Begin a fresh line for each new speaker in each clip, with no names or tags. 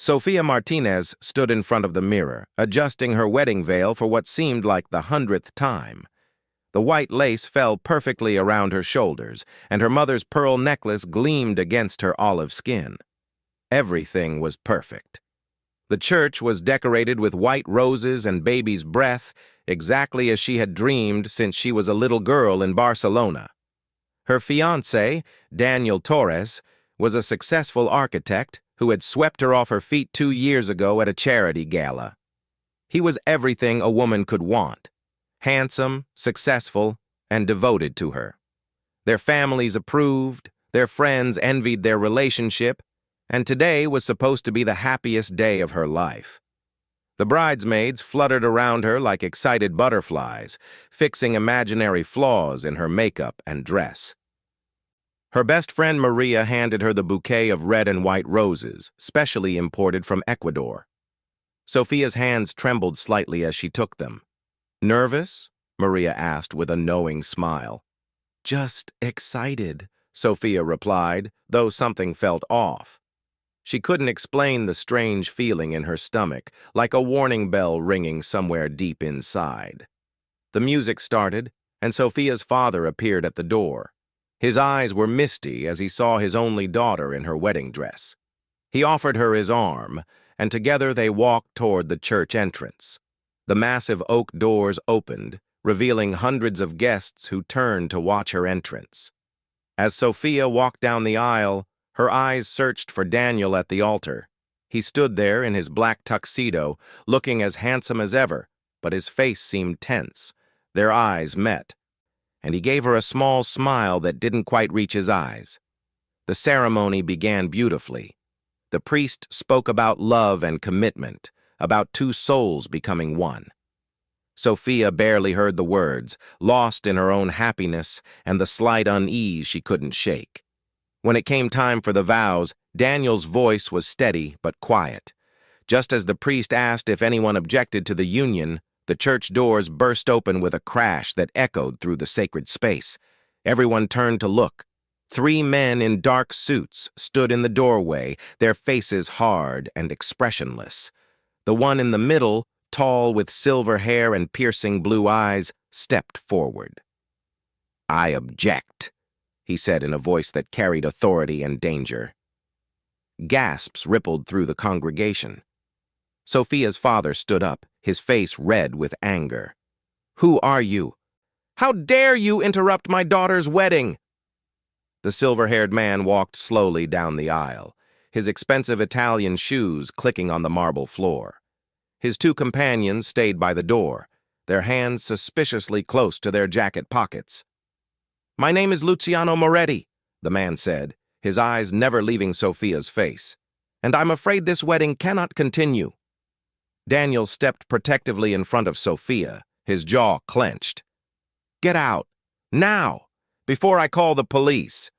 Sofia Martinez stood in front of the mirror, adjusting her wedding veil for what seemed like the 100th time. The white lace fell perfectly around her shoulders, and her mother's pearl necklace gleamed against her olive skin. Everything was perfect. The church was decorated with white roses and baby's breath, exactly as she had dreamed since she was a little girl in Barcelona. Her fiancé, Daniel Torres, was a successful architect who had swept her off her feet 2 years ago at a charity gala. He was everything a woman could want: handsome, successful, and devoted to her. Their families approved, their friends envied their relationship, and today was supposed to be the happiest day of her life. The bridesmaids fluttered around her like excited butterflies, fixing imaginary flaws in her makeup and dress. Her best friend Maria handed her the bouquet of red and white roses, specially imported from Ecuador. Sofia's hands trembled slightly as she took them. "Nervous?" Maria asked with a knowing smile. "Just excited," Sofia replied, though something felt off. She couldn't explain the strange feeling in her stomach, like a warning bell ringing somewhere deep inside. The music started, and Sofia's father appeared at the door. His eyes were misty as he saw his only daughter in her wedding dress. He offered her his arm, and together they walked toward the church entrance. The massive oak doors opened, revealing hundreds of guests who turned to watch her entrance. As Sofia walked down the aisle, her eyes searched for Daniel at the altar. He stood there in his black tuxedo, looking as handsome as ever, but his face seemed tense. Their eyes met, and he gave her a small smile that didn't quite reach his eyes. The ceremony began beautifully. The priest spoke about love and commitment, about two souls becoming one. Sofia barely heard the words, lost in her own happiness and the slight unease she couldn't shake. When it came time for the vows, Daniel's voice was steady but quiet. Just as the priest asked if anyone objected to the union, the church doors burst open with a crash that echoed through the sacred space. Everyone turned to look. 3 men in dark suits stood in the doorway, their faces hard and expressionless. The one in the middle, tall with silver hair and piercing blue eyes, stepped forward. "I object," he said in a voice that carried authority and danger. Gasps rippled through the congregation. Sofia's father stood up, his face red with anger. "Who are you? How dare you interrupt my daughter's wedding?" The silver-haired man walked slowly down the aisle, his expensive Italian shoes clicking on the marble floor. His 2 companions stayed by the door, their hands suspiciously close to their jacket pockets. "My name is Luciano Moretti," the man said, his eyes never leaving Sofia's face, "and I'm afraid this wedding cannot continue." Daniel stepped protectively in front of Sofia, his jaw clenched. "Get out, now, before I call the police."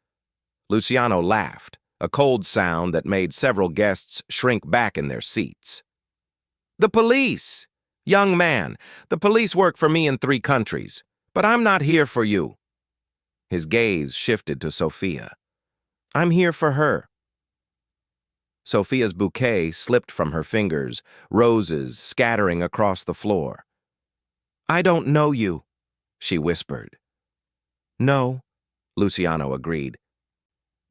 Luciano laughed, a cold sound that made several guests shrink back in their seats. "The police? Young man, the police work for me in 3 countries, but I'm not here for you." His gaze shifted to Sofia. "I'm here for her." Sofia's bouquet slipped from her fingers, roses scattering across the floor. "I don't know you," she whispered. "No," Luciano agreed.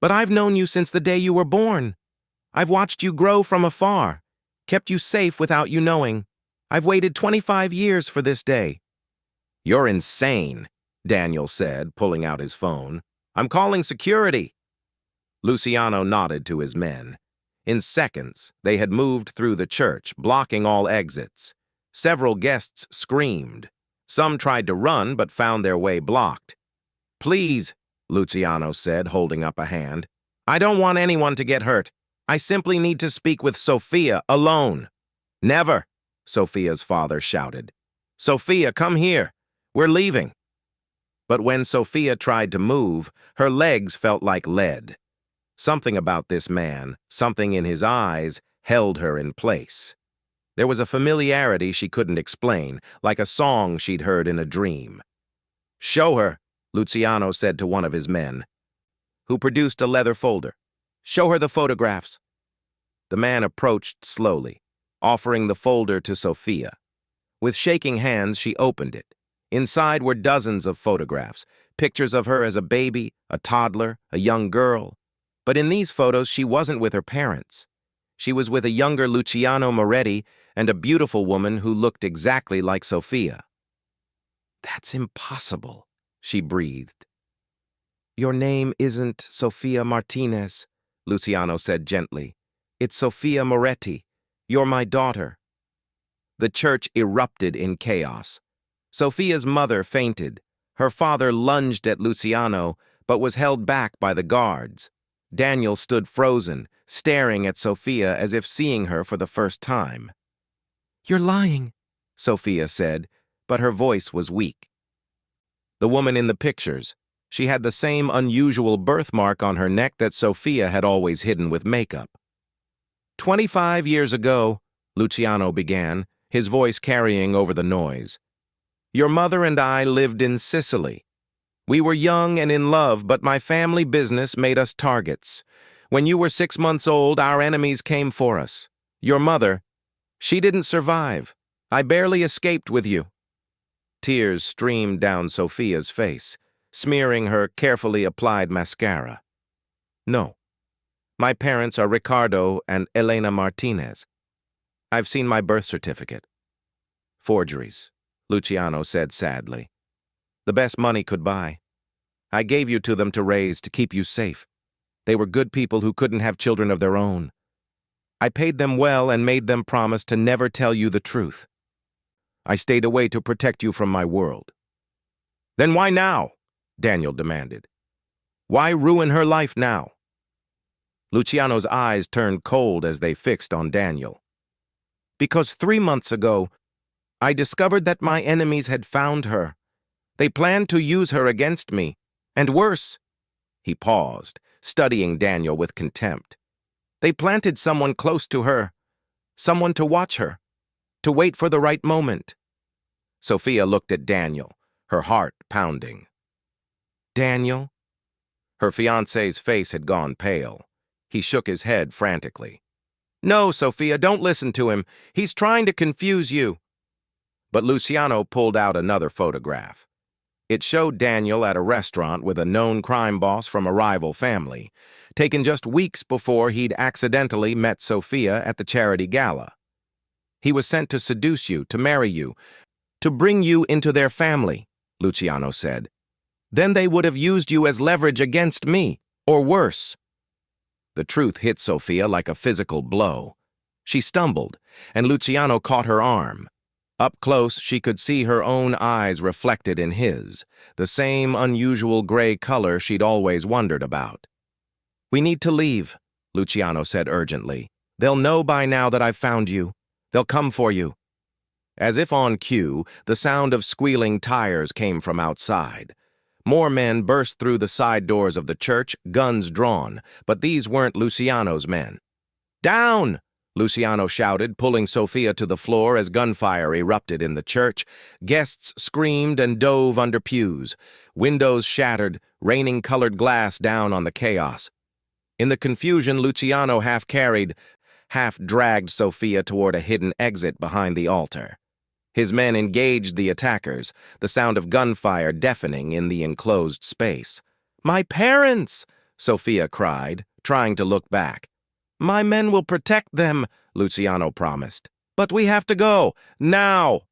"But I've known you since the day you were born. I've watched you grow from afar, kept you safe without you knowing. I've waited 25 years for this day." "You're insane," Daniel said, pulling out his phone. "I'm calling security." Luciano nodded to his men. In seconds, they had moved through the church, blocking all exits. Several guests screamed. Some tried to run but found their way blocked. "Please," Luciano said, holding up a hand. "I don't want anyone to get hurt. I simply need to speak with Sofia alone." "Never," Sofia's father shouted. "Sofia, come here. We're leaving." But when Sofia tried to move, her legs felt like lead. Something about this man, something in his eyes, held her in place. There was a familiarity she couldn't explain, like a song she'd heard in a dream. "Show her," Luciano said to one of his men, who produced a leather folder. "Show her the photographs." The man approached slowly, offering the folder to Sophia. With shaking hands, she opened it. Inside were dozens of photographs, pictures of her as a baby, a toddler, a young girl. But in these photos, she wasn't with her parents. She was with a younger Luciano Moretti and a beautiful woman who looked exactly like Sophia. "That's impossible," she breathed. "Your name isn't Sophia Martinez," Luciano said gently. "It's Sophia Moretti. You're my daughter." The church erupted in chaos. Sophia's mother fainted. Her father lunged at Luciano, but was held back by the guards. Daniel stood frozen, staring at Sophia as if seeing her for the first time. "You're lying," Sophia said, but her voice was weak. The woman in the pictures, she had the same unusual birthmark on her neck that Sophia had always hidden with makeup. 25 years ago, Luciano began, his voice carrying over the noise. "Your mother and I lived in Sicily. We were young and in love, but my family business made us targets. When you were 6 months old, our enemies came for us. Your mother, she didn't survive. I barely escaped with you." Tears streamed down Sophia's face, smearing her carefully applied mascara. "No. My parents are Ricardo and Elena Martinez. I've seen my birth certificate." "Forgeries," Luciano said sadly. "The best money could buy. I gave you to them to raise, to keep you safe. They were good people who couldn't have children of their own. I paid them well and made them promise to never tell you the truth. I stayed away to protect you from my world." "Then why now?" Daniel demanded. "Why ruin her life now?" Luciano's eyes turned cold as they fixed on Daniel. "Because 3 months ago, I discovered that my enemies had found her. They planned to use her against me, and worse." He paused, studying Daniel with contempt. "They planted someone close to her, someone to watch her, to wait for the right moment." Sophia looked at Daniel, her heart pounding. "Daniel?" Her fiancé's face had gone pale. He shook his head frantically. "No, Sophia, don't listen to him. He's trying to confuse you." But Luciano pulled out another photograph. It showed Daniel at a restaurant with a known crime boss from a rival family, taken just weeks before he'd accidentally met Sophia at the charity gala. "He was sent to seduce you, to marry you, to bring you into their family," Luciano said. "Then they would have used you as leverage against me, or worse." The truth hit Sophia like a physical blow. She stumbled, and Luciano caught her arm. Up close, she could see her own eyes reflected in his, the same unusual gray color she'd always wondered about. "We need to leave," Luciano said urgently. "They'll know by now that I've found you. They'll come for you." As if on cue, the sound of squealing tires came from outside. More men burst through the side doors of the church, guns drawn, but these weren't Luciano's men. "Down!" Luciano shouted, pulling Sophia to the floor as gunfire erupted in the church. Guests screamed and dove under pews. Windows shattered, raining colored glass down on the chaos. In the confusion, Luciano half-carried, half-dragged Sophia toward a hidden exit behind the altar. His men engaged the attackers, the sound of gunfire deafening in the enclosed space. "My parents!" Sophia cried, trying to look back. "My men will protect them," Luciano promised. "But we have to go, now!"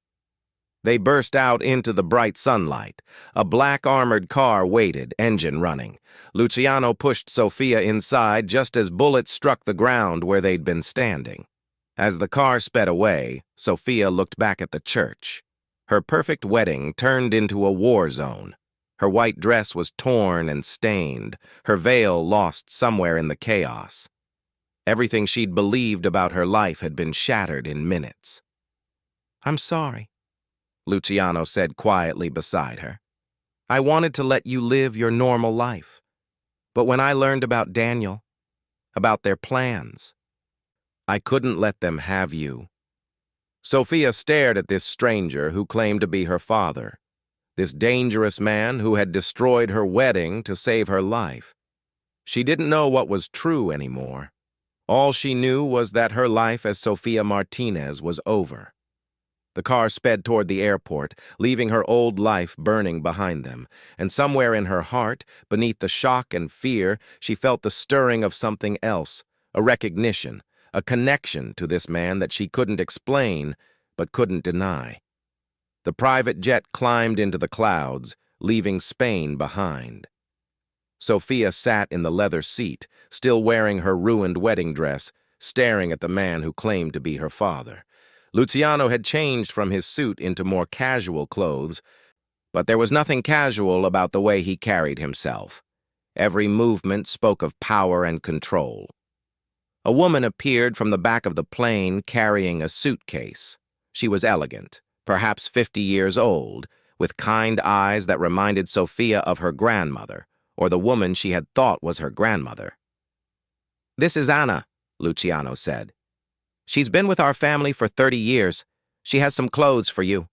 They burst out into the bright sunlight. A black armored car waited, engine running. Luciano pushed Sophia inside just as bullets struck the ground where they'd been standing. As the car sped away, Sophia looked back at the church. Her perfect wedding turned into a war zone. Her white dress was torn and stained, her veil lost somewhere in the chaos. Everything she'd believed about her life had been shattered in minutes. "I'm sorry," Luciano said quietly beside her. "I wanted to let you live your normal life. But when I learned about Daniel, about their plans, I couldn't let them have you." Sophia stared at this stranger who claimed to be her father, this dangerous man who had destroyed her wedding to save her life. She didn't know what was true anymore. All she knew was that her life as Sofia Martinez was over. The car sped toward the airport, leaving her old life burning behind them, and somewhere in her heart, beneath the shock and fear, she felt the stirring of something else, a recognition, a connection to this man that she couldn't explain but couldn't deny. The private jet climbed into the clouds, leaving Spain behind. Sofia sat in the leather seat, still wearing her ruined wedding dress, staring at the man who claimed to be her father. Luciano had changed from his suit into more casual clothes, but there was nothing casual about the way he carried himself. Every movement spoke of power and control. A woman appeared from the back of the plane carrying a suitcase. She was elegant, perhaps 50 years old, with kind eyes that reminded Sofia of her grandmother, or the woman she had thought was her grandmother. "This is Anna," Luciano said. "She's been with our family for 30 years. She has some clothes for you."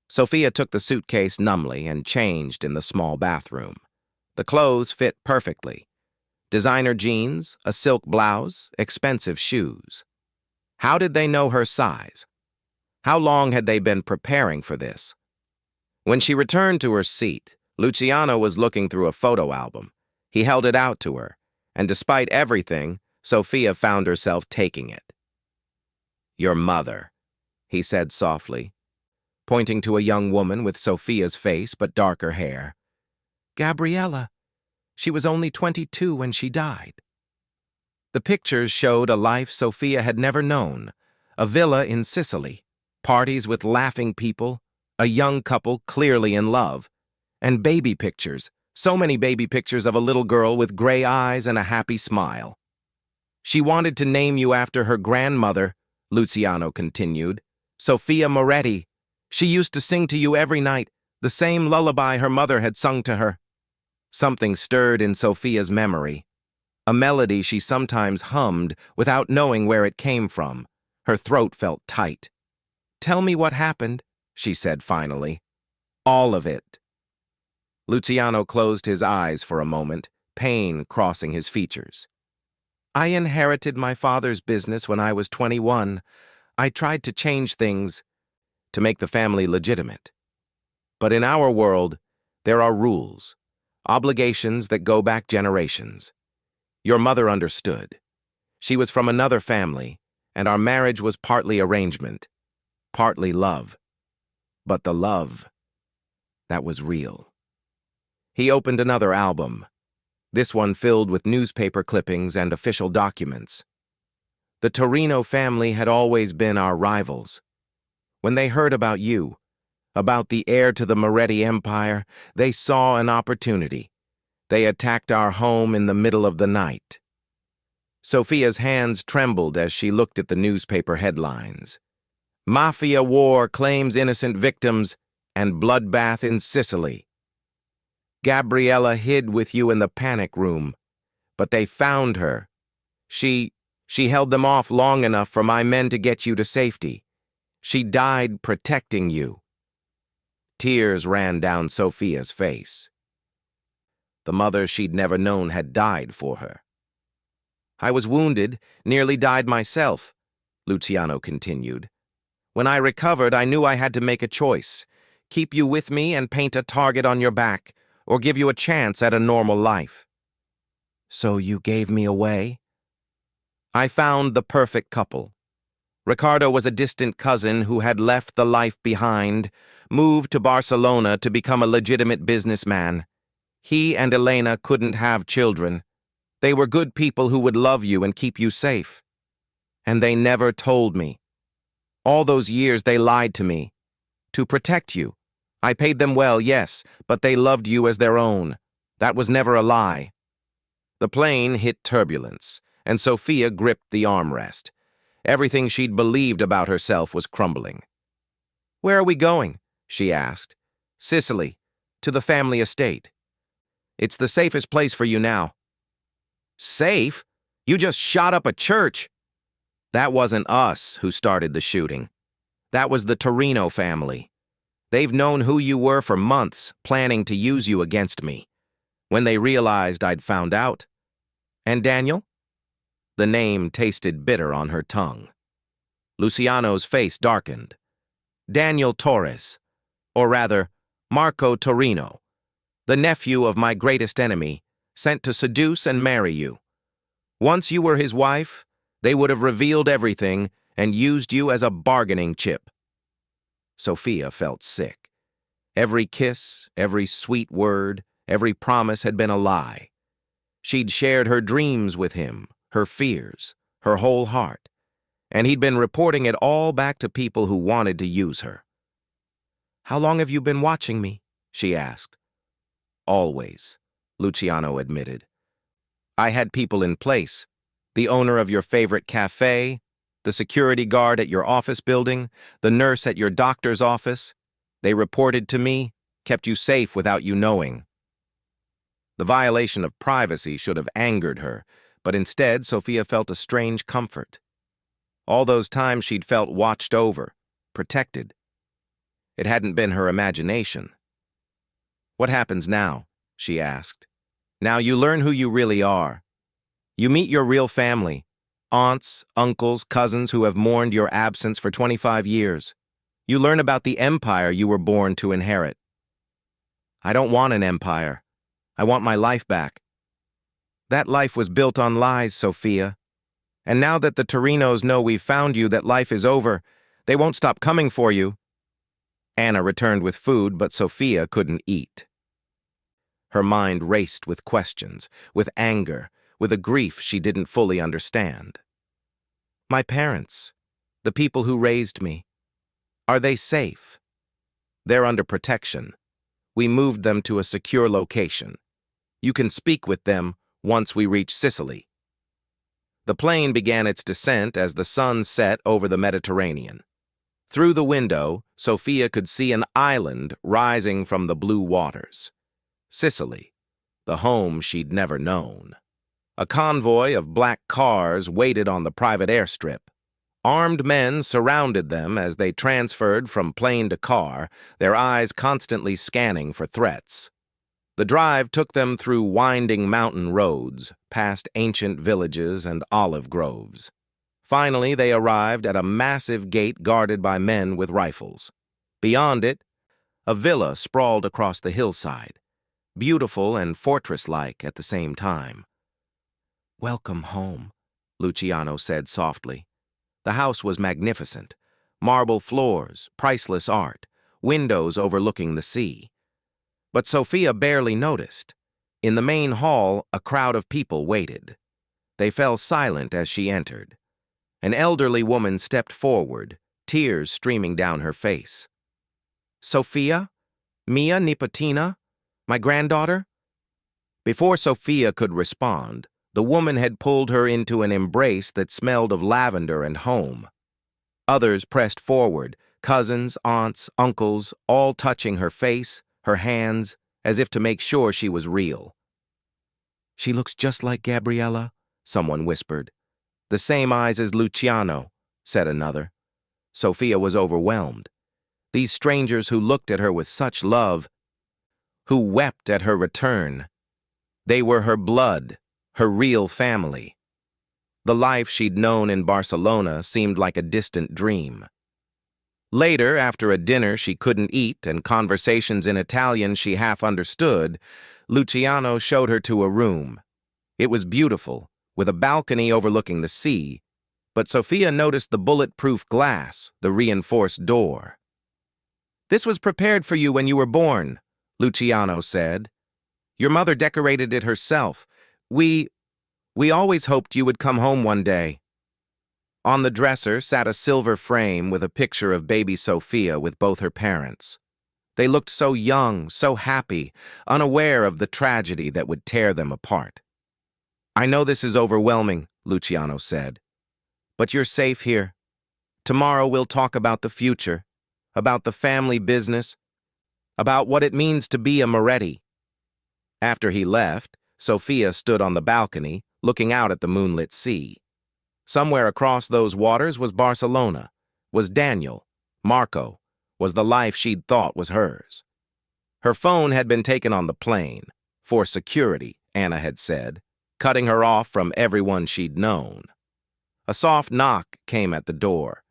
Sofia took the suitcase numbly and changed in the small bathroom. The clothes fit perfectly. Designer jeans, a silk blouse, expensive shoes. How did they know her size? How long had they been preparing for this? When she returned to her seat, Luciano was looking through a photo album. He held it out to her, and despite everything, Sofia found herself taking it. "Your mother," he said softly, pointing to a young woman with Sofia's face but darker hair. "Gabriella. She was only 22 when she died." The pictures showed a life Sofia had never known, a villa in Sicily, parties with laughing people, a young couple clearly in love, and baby pictures, so many baby pictures of a little girl with gray eyes and a happy smile. "She wanted to name you after her grandmother," Luciano continued, "Sofia Moretti. She used to sing to you every night, the same lullaby her mother had sung to her." Something stirred in Sofia's memory, a melody she sometimes hummed without knowing where it came from. Her throat felt tight. "Tell me what happened," she said finally. "All of it." Luciano closed his eyes for a moment, pain crossing his features. "I inherited my father's business when I was 21. I tried to change things, to make the family legitimate. But in our world, there are rules, obligations that go back generations. Your mother understood. She was from another family, and our marriage was partly arrangement, partly love. But the love, that was real." He opened another album, this one filled with newspaper clippings and official documents. "The Torino family had always been our rivals. When they heard about you, about the heir to the Moretti Empire, they saw an opportunity. They attacked our home in the middle of the night." Sofia's hands trembled as she looked at the newspaper headlines. "Mafia war claims innocent victims and bloodbath in Sicily. Gabriella hid with you in the panic room, but they found her. She held them off long enough for my men to get you to safety. She died protecting you." Tears ran down Sofia's face. The mother she'd never known had died for her. "I was wounded, nearly died myself," Luciano continued. "When I recovered, I knew I had to make a choice. Keep you with me and paint a target on your back, or give you a chance at a normal life." "So you gave me away?" "I found the perfect couple. Ricardo was a distant cousin who had left the life behind, moved to Barcelona to become a legitimate businessman. He and Elena couldn't have children. They were good people who would love you and keep you safe. And they never told me. All those years they lied to me. To protect you. I paid them well, yes, but they loved you as their own. That was never a lie." The plane hit turbulence, and Sofia gripped the armrest. Everything she'd believed about herself was crumbling. "Where are we going?" she asked. "Sicily, to the family estate. It's the safest place for you now." "Safe? You just shot up a church." "That wasn't us who started the shooting. That was the Torino family. They've known who you were for months, planning to use you against me. When they realized I'd found out." "And Daniel?" The name tasted bitter on her tongue. Luciano's face darkened. Daniel Torres, or rather, Marco Torino, the nephew of my greatest enemy, sent to seduce and marry you. Once you were his wife, they would have revealed everything and used you as a bargaining chip. Sophia felt sick. Every kiss, every sweet word, every promise had been a lie. She'd shared her dreams with him, her fears, her whole heart, and he'd been reporting it all back to people who wanted to use her. "How long have you been watching me?" she asked. "Always," Luciano admitted. "I had people in place, the owner of your favorite cafe, the security guard at your office building, the nurse at your doctor's office. They reported to me, kept you safe without you knowing." The violation of privacy should have angered her, but instead Sophia felt a strange comfort. All those times she'd felt watched over, protected. It hadn't been her imagination. "What happens now?" she asked. "Now you learn who you really are. You meet your real family, aunts, uncles, cousins who have mourned your absence for 25 years. You learn about the empire you were born to inherit." "I don't want an empire. I want my life back." "That life was built on lies, Sophia. And now that the Torinos know we've found you, that life is over, they won't stop coming for you." Anna returned with food, but Sophia couldn't eat. Her mind raced with questions, with anger, with a grief she didn't fully understand. "My parents, the people who raised me, are they safe?" "They're under protection. We moved them to a secure location. You can speak with them once we reach Sicily." The plane began its descent as the sun set over the Mediterranean. Through the window, Sophia could see an island rising from the blue waters. Sicily, the home she'd never known. A convoy of black cars waited on the private airstrip. Armed men surrounded them as they transferred from plane to car, their eyes constantly scanning for threats. The drive took them through winding mountain roads, past ancient villages and olive groves. Finally, they arrived at a massive gate guarded by men with rifles. Beyond it, a villa sprawled across the hillside, beautiful and fortress-like at the same time. "Welcome home," Luciano said softly. The house was magnificent. Marble floors, priceless art, windows overlooking the sea. But Sophia barely noticed. In the main hall, a crowd of people waited. They fell silent as she entered. An elderly woman stepped forward, tears streaming down her face. "Sophia? Mia Nipotina? My granddaughter?" Before Sophia could respond, the woman had pulled her into an embrace that smelled of lavender and home. Others pressed forward, cousins, aunts, uncles, all touching her face, her hands, as if to make sure she was real. "She looks just like Gabriella," someone whispered. "The same eyes as Luciano," said another. Sophia was overwhelmed. These strangers who looked at her with such love, who wept at her return. They were her blood, her real family. The life she'd known in Barcelona seemed like a distant dream. Later, after a dinner she couldn't eat and conversations in Italian she half understood, Luciano showed her to a room. It was beautiful, with a balcony overlooking the sea, but Sophia noticed the bulletproof glass, the reinforced door. "This was prepared for you when you were born," Luciano said. "Your mother decorated it herself. We always hoped you would come home one day." On the dresser sat a silver frame with a picture of baby Sophia with both her parents. They looked so young, so happy, unaware of the tragedy that would tear them apart. "I know this is overwhelming," Luciano said, "but you're safe here. Tomorrow we'll talk about the future, about the family business, about what it means to be a Moretti." After he left, Sophia stood on the balcony, looking out at the moonlit sea. Somewhere across those waters was Barcelona, was Daniel, Marco, was the life she'd thought was hers. Her phone had been taken on the plane, for security, Anna had said. cutting her off from everyone she'd known. A soft knock came at the door.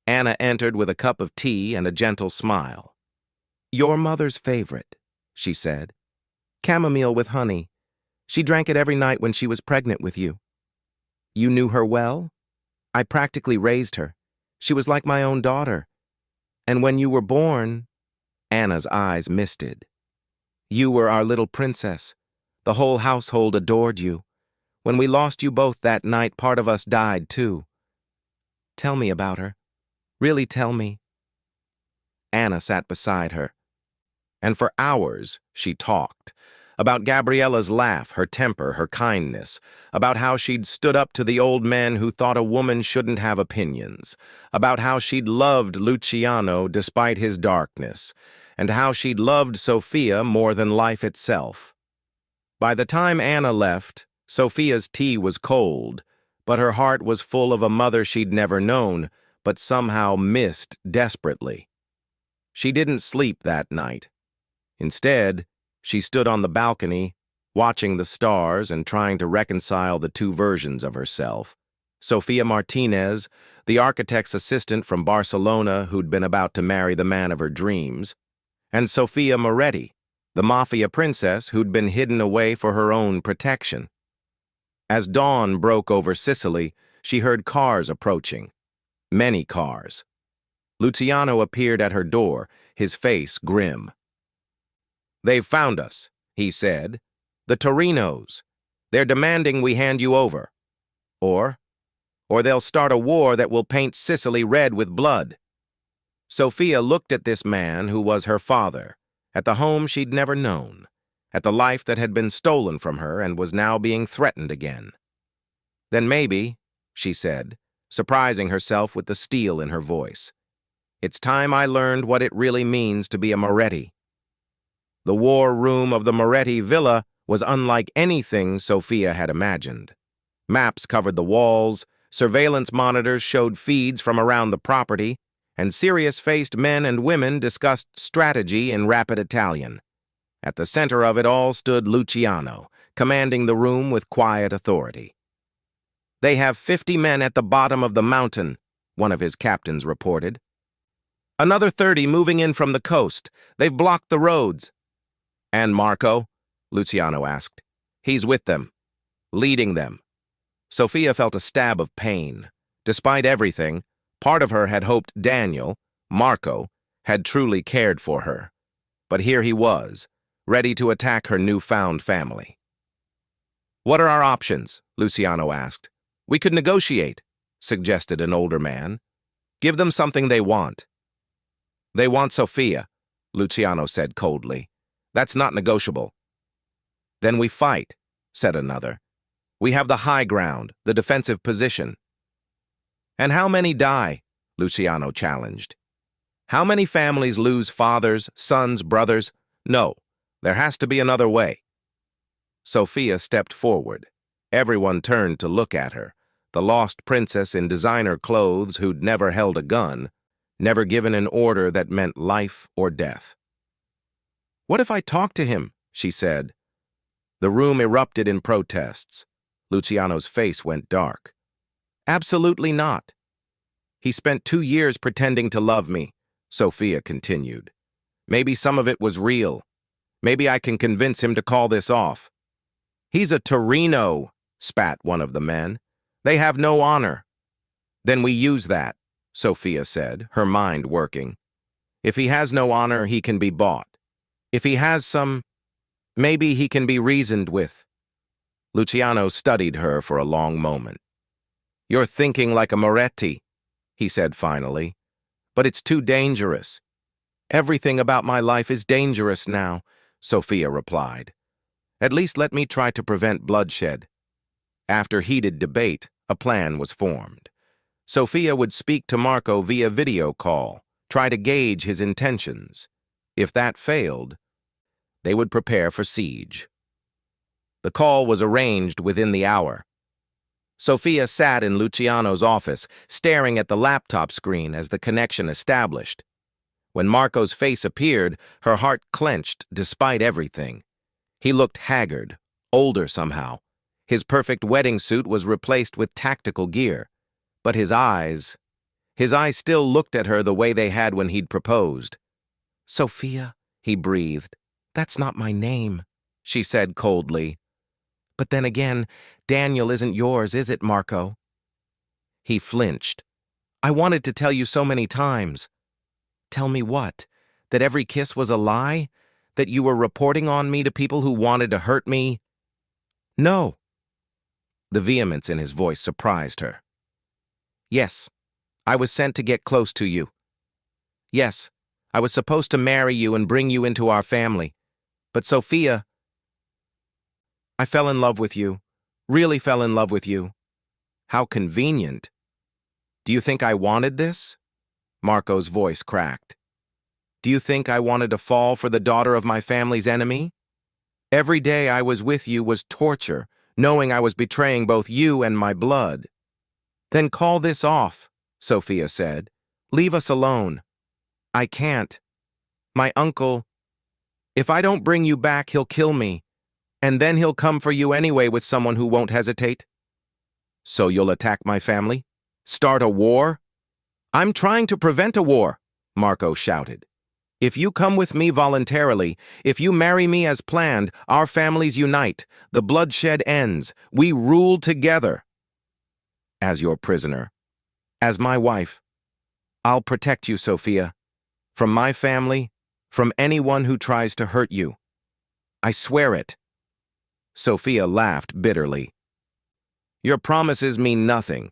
Anna entered with a cup of tea and a gentle smile. "Your mother's favorite," she said. "Chamomile with honey. She drank it every night when she was pregnant with you." "You knew her well?" "I practically raised her. She was like my own daughter. And when you were born—" Anna's eyes misted. "You were our little princess. The whole household adored you. When we lost you both that night, part of us died too. Tell me about her. Really tell me." Anna sat beside her, and for hours she talked. About Gabriella's laugh, her temper, her kindness. About how she'd stood up to the old men who thought a woman shouldn't have opinions. About how she'd loved Luciano despite his darkness. And how she'd loved Sofia more than life itself. By the time Anna left, Sofia's tea was cold, but her heart was full of a mother she'd never known, but somehow missed desperately. She didn't sleep that night. Instead, she stood on the balcony, watching the stars and trying to reconcile the two versions of herself. Sofia Martinez, the architect's assistant from Barcelona who'd been about to marry the man of her dreams, and Sofia Moretti, the Mafia princess who'd been hidden away for her own protection. As dawn broke over Sicily, she heard cars approaching. Many cars. Luciano appeared at her door, his face grim. "They've found us," he said. "The Torinos. They're demanding we hand you over. Or they'll start a war that will paint Sicily red with blood." Sofia looked at this man who was her father, at the home she'd never known, at the life that had been stolen from her and was now being threatened again. "Then maybe," she said, surprising herself with the steel in her voice, "it's time I learned what it really means to be a Moretti." The war room of the Moretti villa was unlike anything Sofia had imagined. Maps covered the walls, surveillance monitors showed feeds from around the property, and serious-faced men and women discussed strategy in rapid Italian. At the center of it all stood Luciano, commanding the room with quiet authority. "They have 50 men at the bottom of the mountain," one of his captains reported. "Another 30 moving in from the coast. They've blocked the roads." "And Marco?" Luciano asked. "He's with them, leading them." Sofia felt a stab of pain. Despite everything, part of her had hoped Daniel, Marco, had truly cared for her. But here he was, ready to attack her newfound family. "What are our options?" Luciano asked. "We could negotiate," suggested an older man. "Give them something they want." "They want Sofia," Luciano said coldly. "That's not negotiable." "Then we fight," said another. "We have the high ground, the defensive position." "And how many die?" Luciano challenged. "How many families lose fathers, sons, brothers? No, there has to be another way." Sofia stepped forward. Everyone turned to look at her, the lost princess in designer clothes who'd never held a gun, never given an order that meant life or death. "What if I talk to him?" she said. The room erupted in protests. Luciano's face went dark. "Absolutely not." "He spent 2 years pretending to love me," Sofia continued. "Maybe some of it was real. Maybe I can convince him to call this off." "He's a Torino," spat one of the men. "They have no honor." "Then we use that," Sofia said, her mind working. "If he has no honor, he can be bought. If he has some, maybe he can be reasoned with." Luciano studied her for a long moment. "You're thinking like a Moretti," he said finally. "But it's too dangerous." "Everything about my life is dangerous now," Sofia replied. "At least let me try to prevent bloodshed." After heated debate, a plan was formed. Sofia would speak to Marco via video call, try to gauge his intentions. If that failed, they would prepare for siege. The call was arranged within the hour. Sofia sat in Luciano's office, staring at the laptop screen as the connection established. When Marco's face appeared, her heart clenched despite everything. He looked haggard, older somehow. His perfect wedding suit was replaced with tactical gear. But his eyes still looked at her the way they had when he'd proposed. "Sophia," he breathed. "That's not my name," she said coldly. "But then again, Daniel isn't yours, is it, Marco?" He flinched. "I wanted to tell you so many times." "Tell me what? That every kiss was a lie? That you were reporting on me to people who wanted to hurt me?" "No." The vehemence in his voice surprised her. "Yes, I was sent to get close to you. Yes, I was supposed to marry you and bring you into our family. But Sophia, I fell in love with you, really fell in love with you. How convenient. Do you think I wanted this?" Marco's voice cracked. "Do you think I wanted to fall for the daughter of my family's enemy? Every day I was with you was torture, knowing I was betraying both you and my blood." "Then call this off," Sophia said. "Leave us alone." "I can't. My uncle, if I don't bring you back, he'll kill me. And then he'll come for you anyway with someone who won't hesitate." "So you'll attack my family? Start a war?" "I'm trying to prevent a war," Marco shouted. "If you come with me voluntarily, if you marry me as planned, our families unite, the bloodshed ends, we rule together." "As your prisoner. As my wife. I'll protect you, Sophia. From my family, from anyone who tries to hurt you. I swear it." Sophia laughed bitterly. "Your promises mean nothing.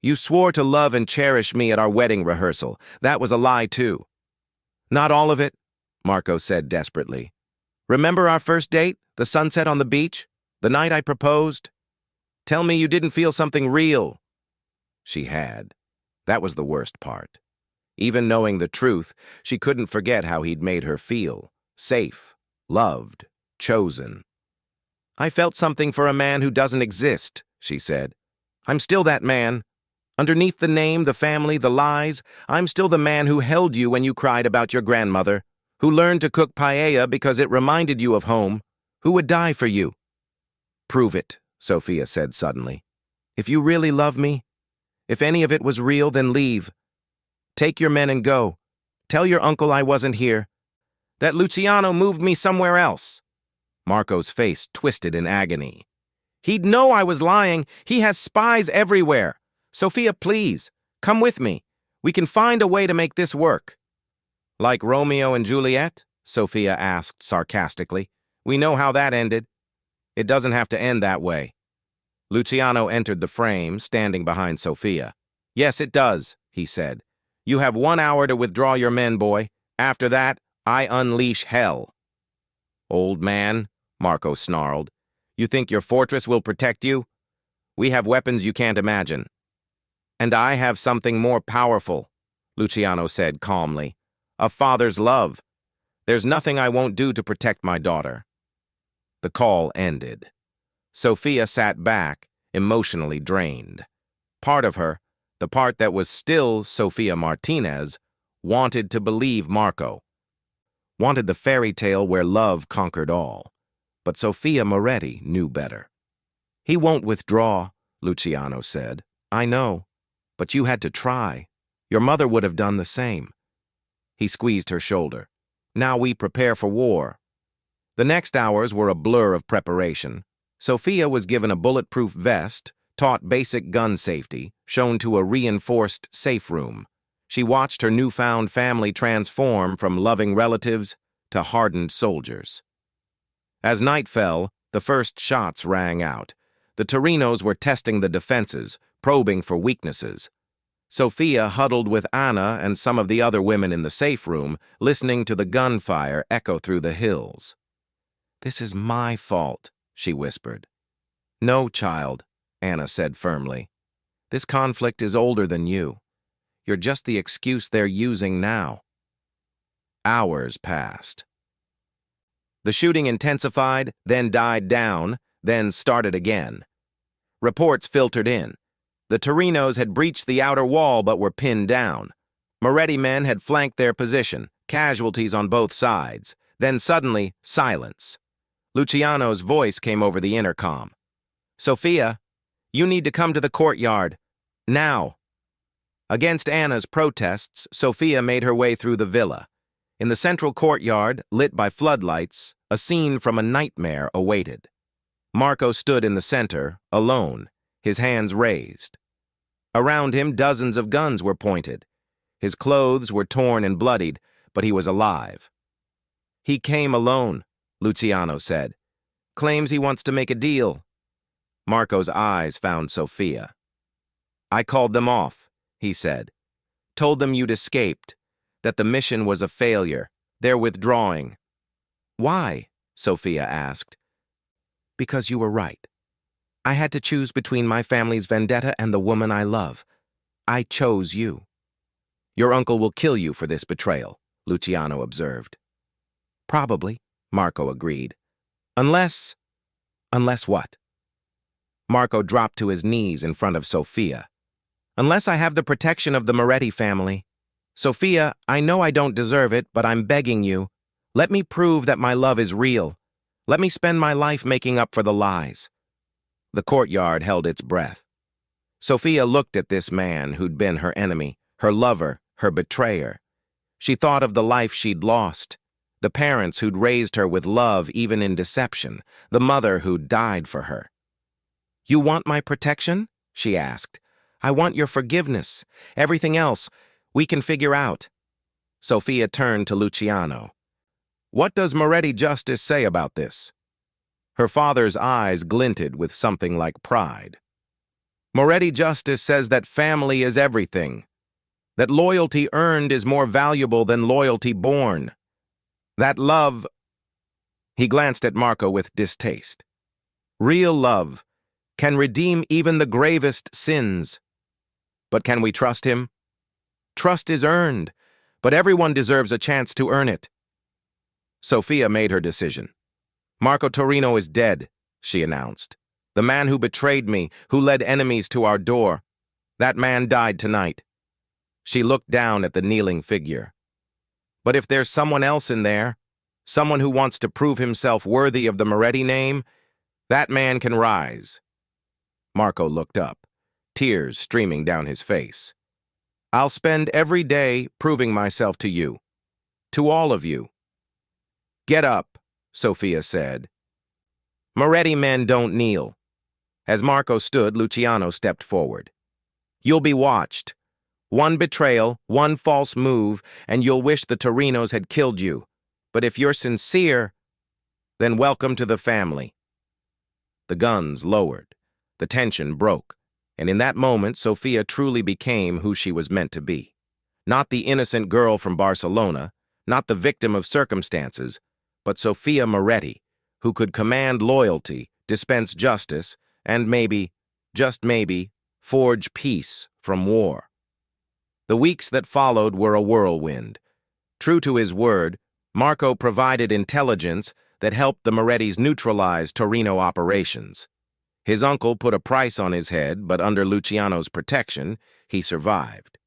You swore to love and cherish me at our wedding rehearsal. That was a lie, too." "Not all of it," Marco said desperately. "Remember our first date, the sunset on the beach, the night I proposed? Tell me you didn't feel something real." She had. That was the worst part. Even knowing the truth, she couldn't forget how he'd made her feel. Safe, loved, chosen. "I felt something for a man who doesn't exist," she said. "I'm still that man. Underneath the name, the family, the lies, I'm still the man who held you when you cried about your grandmother, who learned to cook paella because it reminded you of home, who would die for you." "Prove it," Sophia said suddenly. "If you really love me, if any of it was real, then leave. Take your men and go. Tell your uncle I wasn't here. That Luciano moved me somewhere else." Marco's face twisted in agony. "He'd know I was lying. He has spies everywhere. Sophia, please, come with me. We can find a way to make this work." "Like Romeo and Juliet?" Sophia asked sarcastically. "We know how that ended. It doesn't have to end that way." Luciano entered the frame, standing behind Sophia. "Yes, it does," he said. "You have 1 hour to withdraw your men, boy. After that, I unleash hell." "Old man," Marco snarled, "you think your fortress will protect you? We have weapons you can't imagine." "And I have something more powerful," Luciano said calmly. "A father's love. There's nothing I won't do to protect my daughter." The call ended. Sophia sat back, emotionally drained. Part of her, the part that was still Sophia Martinez, wanted to believe Marco. Wanted the fairy tale where love conquered all. But Sophia Moretti knew better. "He won't withdraw," Luciano said. "I know. But you had to try. Your mother would have done the same." He squeezed her shoulder. "Now we prepare for war." The next hours were a blur of preparation. Sophia was given a bulletproof vest, taught basic gun safety, shown to a reinforced safe room. She watched her newfound family transform from loving relatives to hardened soldiers. As night fell, the first shots rang out. The Torinos were testing the defenses, probing for weaknesses. Sophia huddled with Anna and some of the other women in the safe room, listening to the gunfire echo through the hills. "This is my fault," she whispered. "No, child," Anna said firmly. "This conflict is older than you. You're just the excuse they're using now." Hours passed. The shooting intensified, then died down, then started again. Reports filtered in. The Torinos had breached the outer wall but were pinned down. Moretti men had flanked their position, casualties on both sides. Then suddenly, silence. Luciano's voice came over the intercom. Sophia, you need to come to the courtyard. Now. Against Anna's protests, Sophia made her way through the villa. In the central courtyard, lit by floodlights, a scene from a nightmare awaited. Marco stood in the center, alone, his hands raised. Around him, dozens of guns were pointed. His clothes were torn and bloodied, but he was alive. He came alone, Luciano said. Claims he wants to make a deal. Marco's eyes found Sophia. I called them off, he said. Told them you'd escaped, that the mission was a failure. They're withdrawing. Why? Sophia asked. Because you were right. I had to choose between my family's vendetta and the woman I love. I chose you. Your uncle will kill you for this betrayal, Luciano observed. Probably, Marco agreed. Unless what? Marco dropped to his knees in front of Sophia. Unless I have the protection of the Moretti family. Sophia, I know I don't deserve it, but I'm begging you. Let me prove that my love is real. Let me spend my life making up for the lies. The courtyard held its breath. Sophia looked at this man who'd been her enemy, her lover, her betrayer. She thought of the life she'd lost, the parents who'd raised her with love even in deception, the mother who'd died for her. You want my protection? She asked. I want your forgiveness. Everything else, we can figure out. Sophia turned to Luciano. What does Moretti Justice say about this? Her father's eyes glinted with something like pride. Moretti Justice says that family is everything, that loyalty earned is more valuable than loyalty born, that love... He glanced at Marco with distaste. Real love can redeem even the gravest sins. But can we trust him? Trust is earned, but everyone deserves a chance to earn it. Sophia made her decision. Marco Torino is dead, she announced. The man who betrayed me, who led enemies to our door. That man died tonight. She looked down at the kneeling figure. But if there's someone else in there, someone who wants to prove himself worthy of the Moretti name, that man can rise. Marco looked up, tears streaming down his face. I'll spend every day proving myself to you. To all of you. Get up, Sophia said. Moretti men don't kneel. As Marco stood, Luciano stepped forward. You'll be watched. One betrayal, one false move, and you'll wish the Torinos had killed you. But if you're sincere, then welcome to the family. The guns lowered. The tension broke. And in that moment, Sophia truly became who she was meant to be. Not the innocent girl from Barcelona, not the victim of circumstances, but Sophia Moretti, who could command loyalty, dispense justice, and maybe, just maybe, forge peace from war. The weeks that followed were a whirlwind. True to his word, Marco provided intelligence that helped the Morettis neutralize Torino operations. His uncle put a price on his head, but under Luciano's protection, he survived.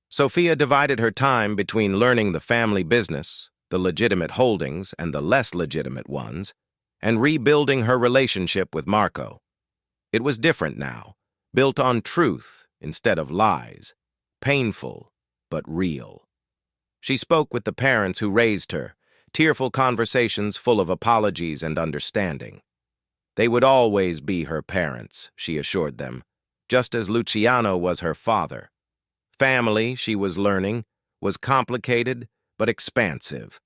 Sophia divided her time between learning the family business, the legitimate holdings and the less legitimate ones, and rebuilding her relationship with Marco. It was different now, built on truth instead of lies, painful but real. She spoke with the parents who raised her, tearful conversations full of apologies and understanding. They would always be her parents, she assured them, just as Luciano was her father. Family, she was learning, was complicated but expansive.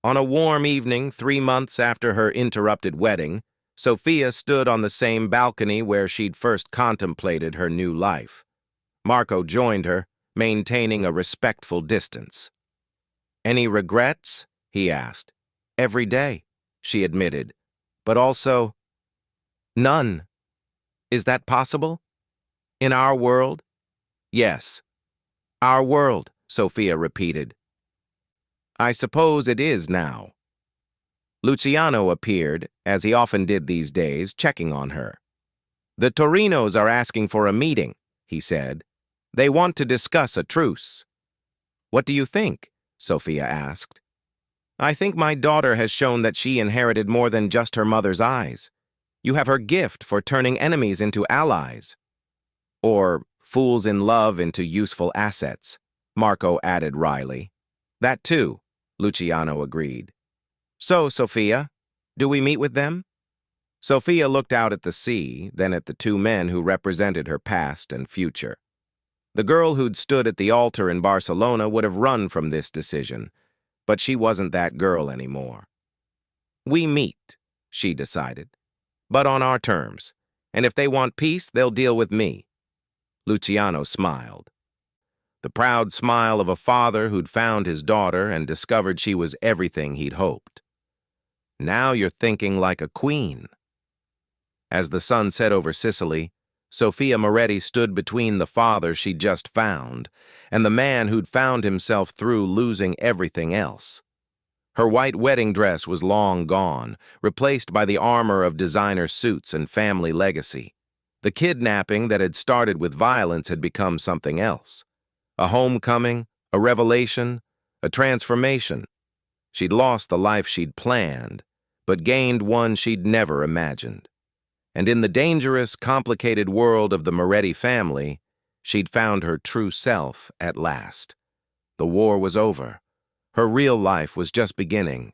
On a warm evening 3 months after her interrupted wedding, Sophia stood on the same balcony where she'd first contemplated her new life. Marco joined her, maintaining a respectful distance. Any regrets? He asked. Every day, she admitted. But also, none. Is that possible? In our world? Yes. Our world, Sophia repeated. I suppose it is now. Luciano appeared, as he often did these days, checking on her. The Torinos are asking for a meeting, he said. They want to discuss a truce. What do you think? Sophia asked. I think my daughter has shown that she inherited more than just her mother's eyes. You have her gift for turning enemies into allies. Or fools in love into useful assets, Marco added wryly. That too, Luciano agreed. So, Sophia, do we meet with them? Sophia looked out at the sea, then at the two men who represented her past and future. The girl who'd stood at the altar in Barcelona would have run from this decision, but she wasn't that girl anymore. We meet, she decided, but on our terms, and if they want peace, they'll deal with me. Luciano smiled. The proud smile of a father who'd found his daughter and discovered she was everything he'd hoped. Now you're thinking like a queen. As the sun set over Sicily, Sophia Moretti stood between the father she'd just found and the man who'd found himself through losing everything else. Her white wedding dress was long gone, replaced by the armor of designer suits and family legacy. The kidnapping that had started with violence had become something else. A homecoming, a revelation, a transformation. She'd lost the life she'd planned, but gained one she'd never imagined. And in the dangerous, complicated world of the Moretti family, she'd found her true self at last. The war was over. Her real life was just beginning,